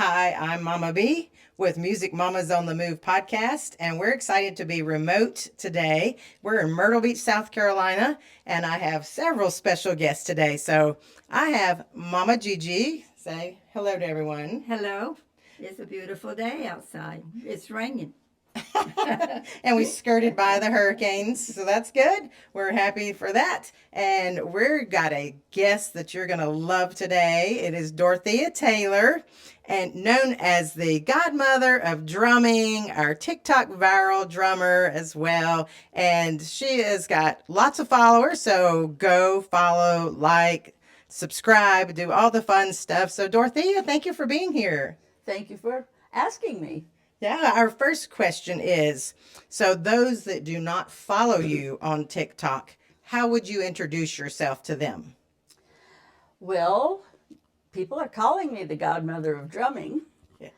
Hi, I'm Mama B with Music Mamas on the Move podcast, and we're excited to be remote today. We're in Myrtle Beach, South Carolina, and I have several special guests today. So I have Mama Gigi. Say hello to everyone. Hello. It's a beautiful day outside. It's raining. And we skirted by the hurricanes, so that's good. We're happy for that. And we've got a guest that you're going to love today. It is Dorothea Taylor, and known as the godmother of drumming, our TikTok viral drummer as well. And she has got lots of followers, so go follow, like, subscribe, do all the fun stuff. So, Dorothea, thank you for being here. Thank you for asking me. Yeah, our first question is, so those that do not follow you on TikTok, how would you introduce yourself to them? Well, people are calling me the godmother of drumming, Yeah.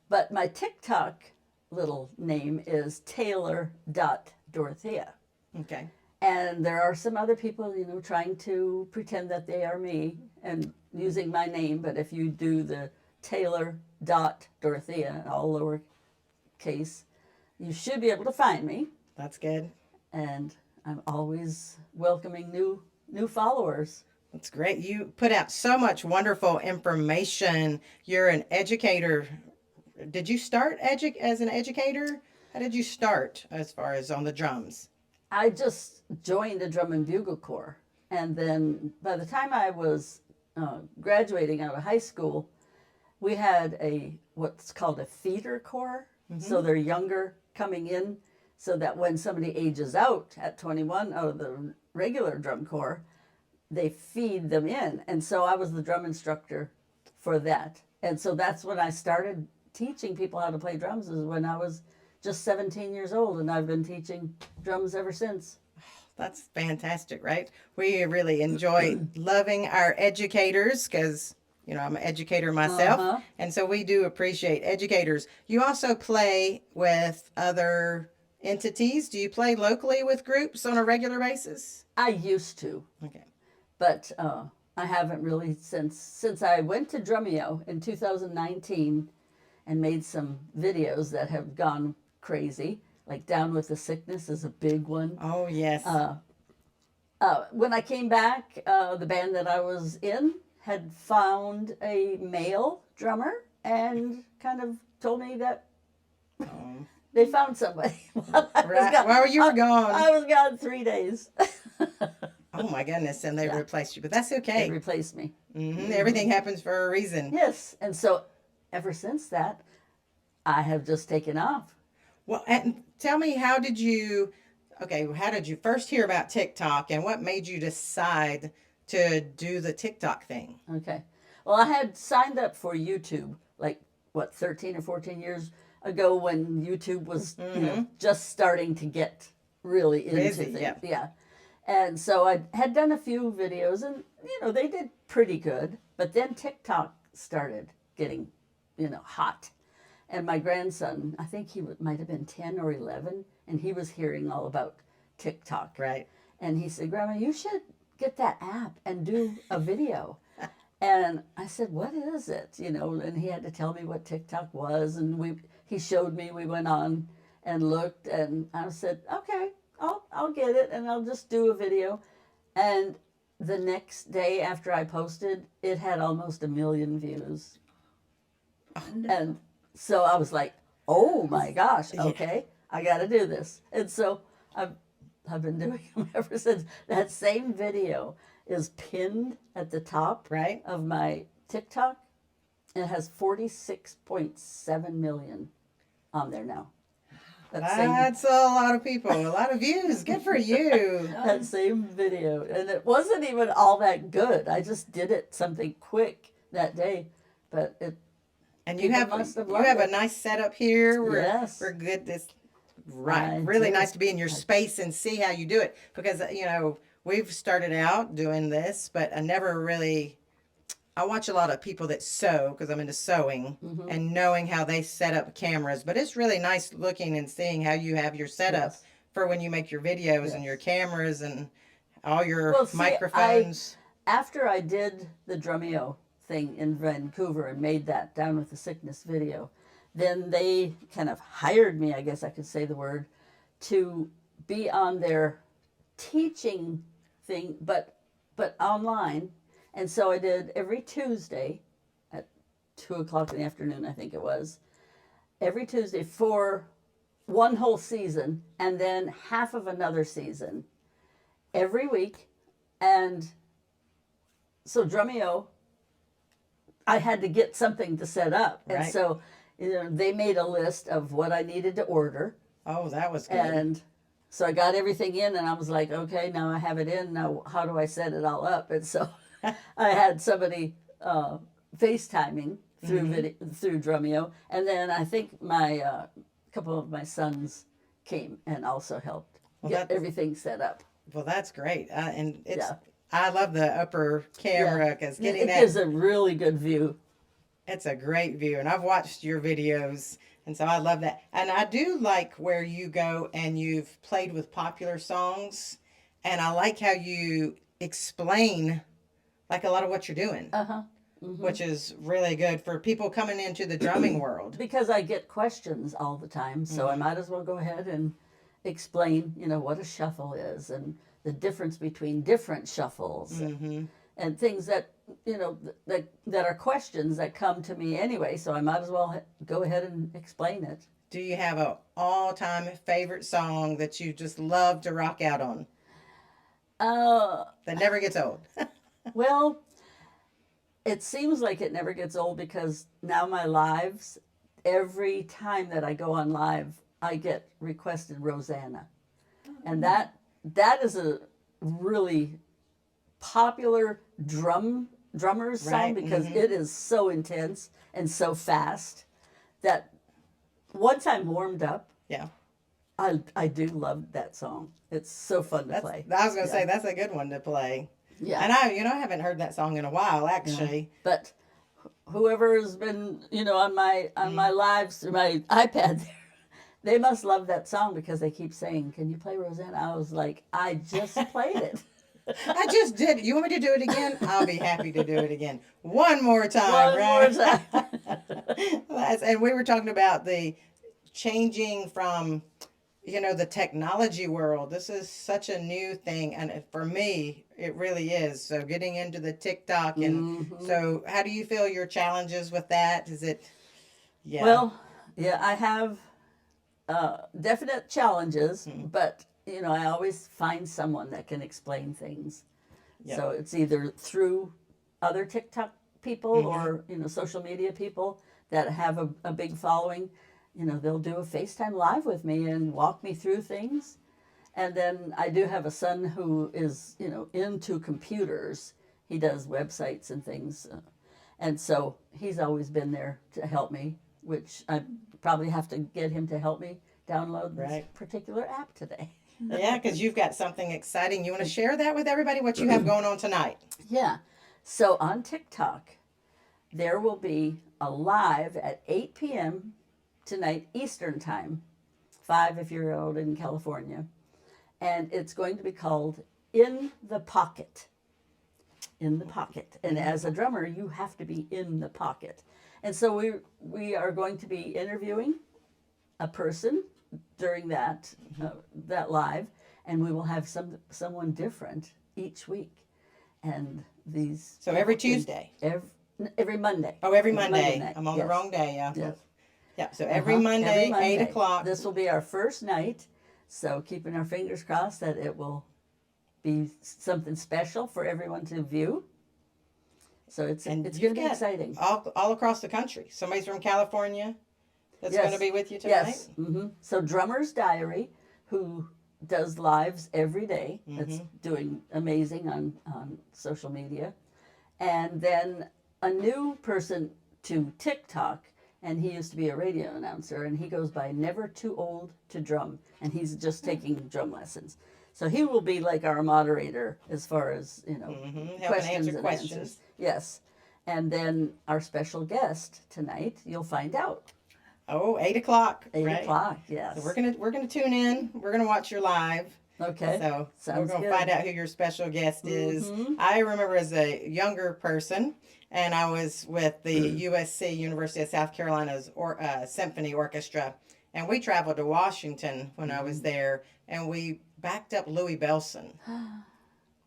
but my TikTok little name is Taylor.Dorothea. Okay. And there are some other people, trying to pretend that they are me and using my name. But if you do the Taylor.Dorothea, all lowercase, you should be able to find me. That's good. And I'm always welcoming new followers. That's great. You put out so much wonderful information. You're an educator. Did you start as an educator? How did you start as far as on the drums? I just joined a drum and bugle corps. And then by the time I was graduating out of high school, we had what's called a feeder corps. Mm-hmm. So they're younger coming in, so that when somebody ages out at 21 out of the regular drum corps, they feed them in. And so I was the drum instructor for that. And so that's when I started teaching people how to play drums, is when I was just 17 years old, and I've been teaching drums ever since. That's fantastic, right? We really enjoy loving our educators because, I'm an educator myself. Uh-huh. And so we do appreciate educators. You also play with other entities. Do you play locally with groups on a regular basis? I used to. Okay. But I haven't really since I went to Drumeo in 2019 and made some videos that have gone crazy. Like Down with the Sickness is a big one. Oh, yes. When I came back, the band that I was in had found a male drummer and kind of told me that they found somebody. While you were gone. I was gone 3 days. Oh my goodness, and they replaced you, but that's okay. They replaced me. Mm-hmm. Everything happens for a reason. Yes, and so ever since that, I have just taken off. Well, and tell me, how did you first hear about TikTok, and what made you decide to do the TikTok thing? Okay. Well, I had signed up for YouTube, 13 or 14 years ago, when YouTube was just starting to get really into things. Yeah. And so I had done a few videos, and, they did pretty good. But then TikTok started getting, hot. And my grandson, I think he might have been 10 or 11, and he was hearing all about TikTok. Right. And he said, Grandma, you should get that app and do a video. And I said, what is it? And he had to tell me what TikTok was. And he showed me, we went on and looked, and I said, okay, I'll get it, and I'll just do a video. And the next day after I posted, it had almost 1 million views. And so I was like, oh my gosh, okay, I got to do this. And so I've been doing them ever since. That same video is pinned at the top of my TikTok. It has 46.7 million on there now. That's a lot of people, a lot of views. Good for you. That same video. And it wasn't even all that good. I just did something quick that day. But and you have a nice setup here. We're good. Really nice to be in your space and see how you do it, because we've started out doing this, but I watch a lot of people that sew, because I'm into sewing, and knowing how they set up cameras. But it's really nice looking and seeing how you have your setup for when you make your videos and your cameras and all your microphones. After I did the Drumeo thing in Vancouver and made that Down with the Sickness video. Then they kind of hired me, I guess I could say the word, to be on their teaching thing, but online. And so I did every Tuesday at 2 o'clock in the afternoon, I think it was, every Tuesday for one whole season, and then half of another season every week. And so Drumeo, I had to get something to set up. And Right. so, they made a list of what I needed to order. Oh, that was good. And so I got everything in, and I was like, okay, now I have it in. Now, how do I set it all up? And so I had somebody FaceTiming through through Drumeo. And then I think my couple of my sons came and also helped get everything set up. Well, that's great. And it's, Yeah. I love the upper camera because getting It that, gives a really good view. it's a great view. And I've watched your videos. And so I love that. And I do like where you go and you've played with popular songs. And I like how you explain like a lot of what you're doing, which is really good for people coming into the drumming world. Because I get questions all the time, so I might as well go ahead and explain, what a shuffle is and the difference between different shuffles and things that, that are questions that come to me anyway, so I might as well go ahead and explain it. Do you have a all-time favorite song that you just love to rock out on that never gets old? Well, it seems like it never gets old because now my lives, every time that I go on live, I get requested Rosanna. And that is a really popular drummer's song Right, because it is so intense and so fast that once I'm warmed up, Yeah. I do love that song. It's so fun to play. I was going to say, that's a good one to play. Yeah. And I haven't heard that song in a while, actually. But whoever has been, on my lives through my iPad there, they must love that song because they keep saying, "Can you play Rosanna?" I was like, I just played it. I just did. You want me to do it again? I'll be happy to do it again. One more time, right? One more time. And we were talking about the changing from, the technology world. This is such a new thing. And for me, it really is. So getting into the TikTok. And so how do you feel your challenges with that? Is it, yeah. Well, yeah, I have definite challenges, but I always find someone that can explain things. Yep. So it's either through other TikTok people or social media people that have a big following. They'll do a FaceTime live with me and walk me through things. And then I do have a son who is into computers. He does websites and things, and so he's always been there to help me, which I probably have to get him to help me download this particular app today. Yeah, because you've got something exciting. You want to share that with everybody, what you have going on tonight? Yeah. So on TikTok, there will be a live at 8 p.m. tonight, Eastern Time, 5 if you're out in California. And it's going to be called In the Pocket. In the Pocket. And as a drummer, you have to be in the pocket. And so we are going to be interviewing a person during that live, and we will have someone different each week. And these. So every Tuesday? Every Monday. Oh, every Monday. night. I'm on the wrong day. Yeah. Yes. Yeah. So every Monday, 8 o'clock. This will be our first night. So keeping our fingers crossed that it will be something special for everyone to view. So it's going to be exciting. All across the country. Somebody's from California that's Yes. going to be with you tonight? Yes. So Drummer's Diary, who does lives every day, that's doing amazing on social media. And then a new person to TikTok, and he used to be a radio announcer, and he goes by Never Too Old to Drum, and he's just taking drum lessons. So he will be like our moderator as far as, questions and answers. Yes. And then our special guest tonight, you'll find out. Oh, 8 o'clock. 8 right? o'clock, yes. So we're gonna tune in. We're gonna watch your live. Okay. So Sounds we're gonna good. find out who your special guest is. I remember as a younger person, and I was with the USC, University of South Carolina's Symphony Orchestra, and we traveled to Washington when I was there, and we backed up Louis Bellson.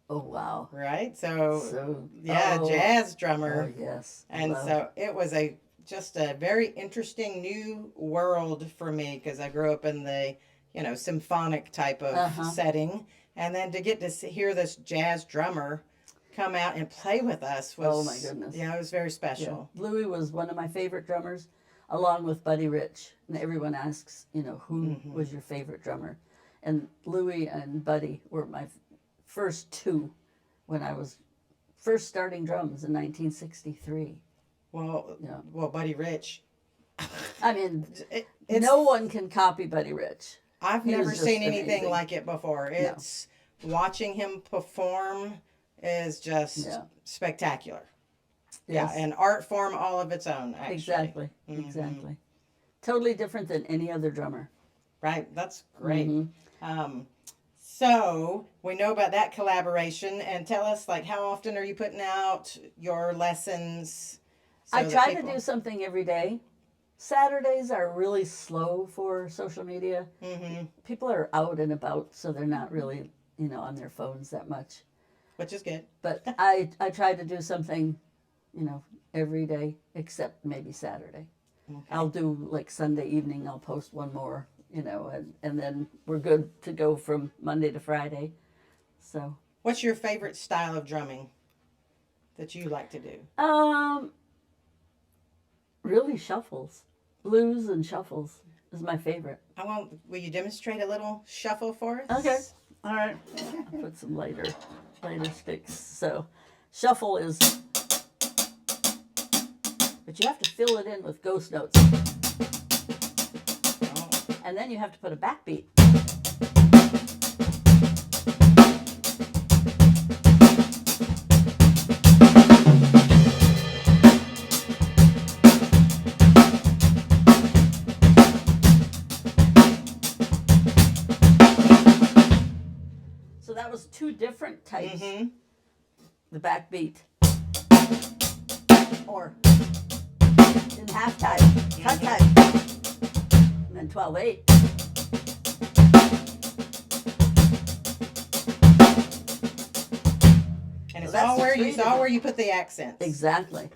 Oh, wow. Right? So, Yeah, oh, jazz oh, drummer. yes. And Love. so it was just a very interesting new world for me because I grew up in the, symphonic type of setting. And then to get to hear this jazz drummer come out and play with us was, Oh, my goodness. Yeah, it was very Yeah. special. Louis was one of my favorite drummers, along with Buddy Rich. And everyone asks, who was your favorite drummer? And Louis and Buddy were my first two when I was first starting drums in 1963. Well, Yeah. well, Buddy Rich. I mean, It's, no one can copy Buddy Rich. I've He was never just seen anything amazing. like it before. It's watching him perform is just spectacular. Yes. Yeah, an art form all of its own, actually. Exactly. Exactly. Totally different than any other drummer. Right, that's great. So we know about that collaboration, and tell us, like, how often are you putting out your lessons? so I that try to people- do something every day. Saturdays are really slow for social media. People are out and about, so they're not really, on their phones that much. Which is good. But I try to do something, every day except maybe Saturday. Okay. I'll do like Sunday evening, I'll post one more, and then we're good to go from Monday to Friday. So, What's your favorite style of drumming that you like to do? really shuffles. Blues and shuffles is my favorite. Will you demonstrate a little shuffle for us? Okay. All right. I'll put some lighter sticks. So, shuffle is, but you have to fill it in with ghost notes. Oh, And then you have to put a backbeat. So that was two different types. The backbeat. Or in half time, cut time. And then 12/8. And it's that's all the where three you saw where you put the accents. Exactly.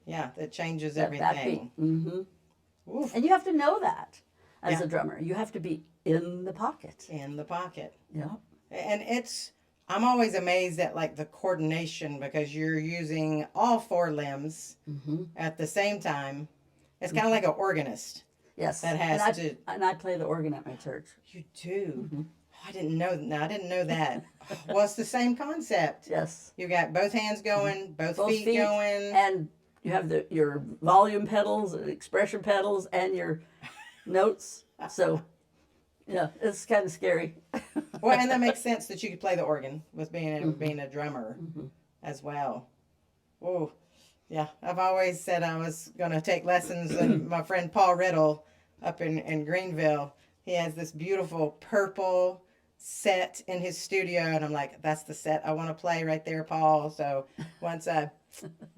Yeah, that changes That everything. backbeat. Oof. And you have to know that as Yeah. a drummer. You have to be in the pocket. In the pocket. Yeah. And I'm always amazed at like the coordination because you're using all four limbs at the same time. It's kind of like an organist. Yes. That has and to- And I play the organ at my church. You do. Oh, I didn't know. No, I didn't know that. Well, it's the same concept. Yes. You got both hands going, both feet going. And you have your volume pedals, and expression pedals, and your notes. So, yeah, it's kind of scary. Well, and that makes sense that you could play the organ with being a drummer as well. Oh, yeah. I've always said I was going to take lessons, and my friend Paul Riddle up in Greenville, he has this beautiful purple set in his studio, and I'm like, that's the set I want to play right there, Paul. So once I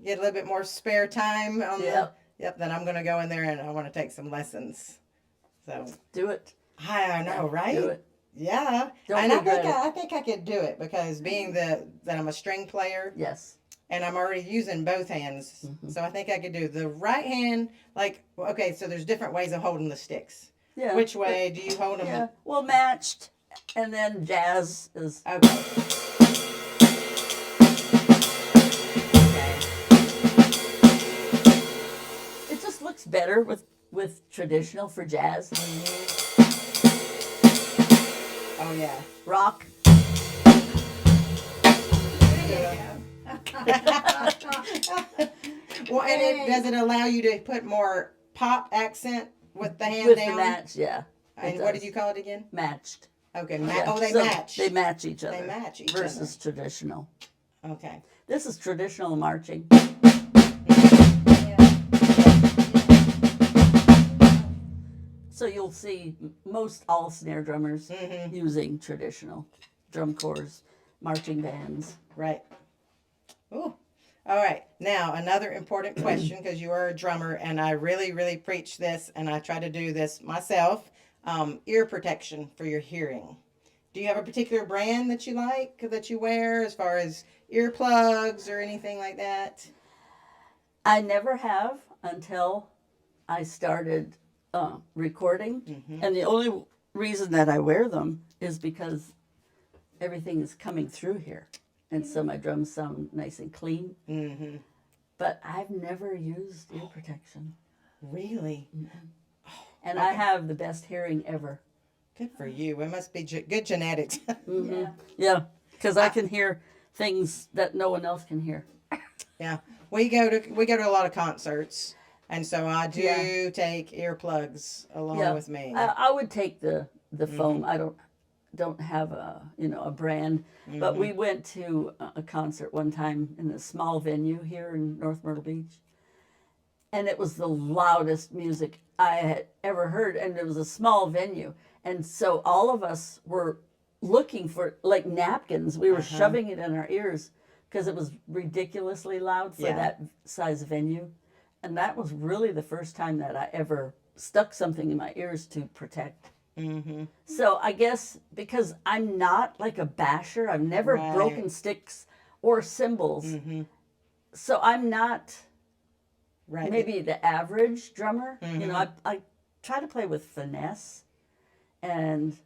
get a little bit more spare time on then I'm going to go in there and I want to take some lessons. So Do it. I know, right? Do it. Yeah, Don't and regret it. I think I could do it because being that I'm a string player Yes. and I'm already using both hands, so I think I could do the right hand. Like, okay, so there's different ways of holding the sticks. Yeah. Which way do you hold them? Yeah. Well, matched, and then jazz is. Okay. It just looks better with traditional for jazz. Oh yeah. Rock. Well, and does it allow you to put more pop accent with the hand With down? the match, yeah. And It what does. did you call it again? Matched. Okay. Yeah. They So match. They match each other. They match each versus traditional. Okay. This is traditional marching. So you'll see most all snare drummers using traditional drum corps, marching bands. Right. Ooh. All right. Now, another important question because you are a drummer, and I really, really preach this, and I try to do this myself. Ear protection for your hearing. Do you have a particular brand that you like that you wear as far as earplugs or anything like that? I never have until I started recording. Mm-hmm. And the only reason that I wear them is because everything is coming through here. And so my drums sound nice and clean. Mm-hmm. But I've never used ear protection. Really? And Okay. I have the best hearing ever. Good for you. It must be good genetics. Mm-hmm. Yeah, because I can hear things that no one else can hear. Yeah. We go to a lot of concerts, and so I do Yeah. take earplugs along Yeah, with me. I would take the foam. I don't have a brand, but we went to a concert one time in a small venue here in North Myrtle Beach, and it was the loudest music I had ever heard, and it was a small venue, and so all of us were looking for like napkins. We were shoving it in our ears because it was ridiculously loud for Yeah. that size venue, and that was really the first time that I ever stuck something in my ears to protect. Mm-hmm. So I guess because I'm not like a basher, I've never Right. broken sticks or cymbals. Mm-hmm. So I'm not Right. maybe the average drummer. Mm-hmm. I try to play with finesse and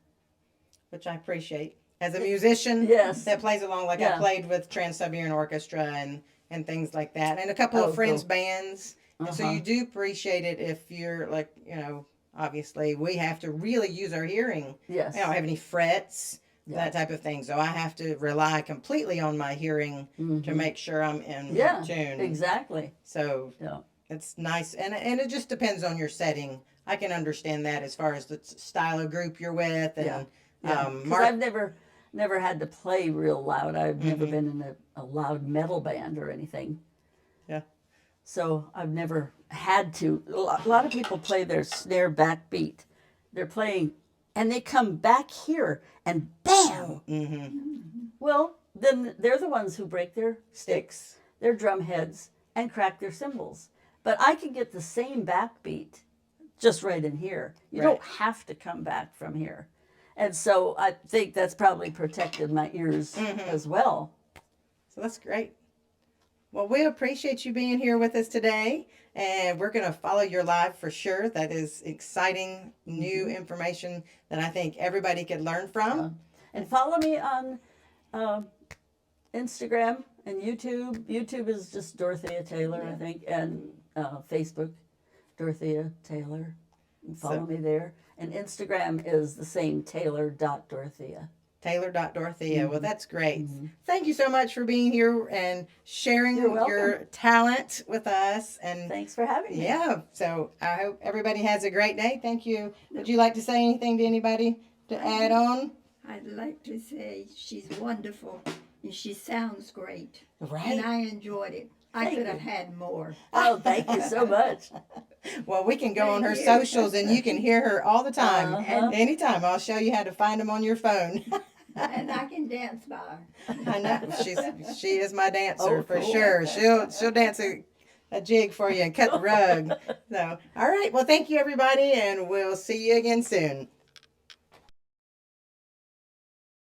Which I appreciate. As a musician Yes. that plays along, like I Yeah. played with Trans-Siberian Orchestra and things like that, and a couple of friends' cool. bands. And so you do appreciate it if you're like, obviously we have to really use our hearing. Yes. I don't have any frets, Yeah. that type of thing. So I have to rely completely on my hearing to make sure I'm in Yeah, tune. exactly. So Yeah. it's nice, and it just depends on your setting. I can understand that as far as the style of group you're with, and Yeah. Because I've never had to play real loud. I've never been in a loud metal band or anything. Yeah. So I've never had to. A lot of people play their snare backbeat. They're playing, and they come back here, and bam! Well, then they're the ones who break their sticks, their drum heads, and crack their cymbals. But I can get the same backbeat just right in here. You Right. don't have to come back from here. And so I think that's probably protected my ears as well. So that's great. Well, we appreciate you being here with us today, and we're going to follow your live for sure. That is exciting new information that I think everybody could learn from. And follow me on Instagram and YouTube. YouTube is just Dorothea Taylor, I think, and Facebook, Dorothea Taylor. Follow me there. And Instagram is the same, Taylor.Dorothea. Taylor.Dorothea. Well, that's great. Thank you so much for being here and sharing You're welcome. your talent with us. And Thanks for having me. yeah, so I hope everybody has a great day. Thank you. Would you like to say anything to anybody to add on? I'd like to say she's wonderful and she sounds great. Right. And I enjoyed it. I Thank could you. have had more. Oh, thank you so much. Well, we can go on her Thank you. socials and you can hear her all the time. Uh-huh. Anytime. I'll show you how to find them on your phone. And I can dance by her. I know. She is my dancer Oh, for cool. sure. She'll dance a jig for you and cut the rug. So, all right. Well, thank you everybody, and we'll see you again soon.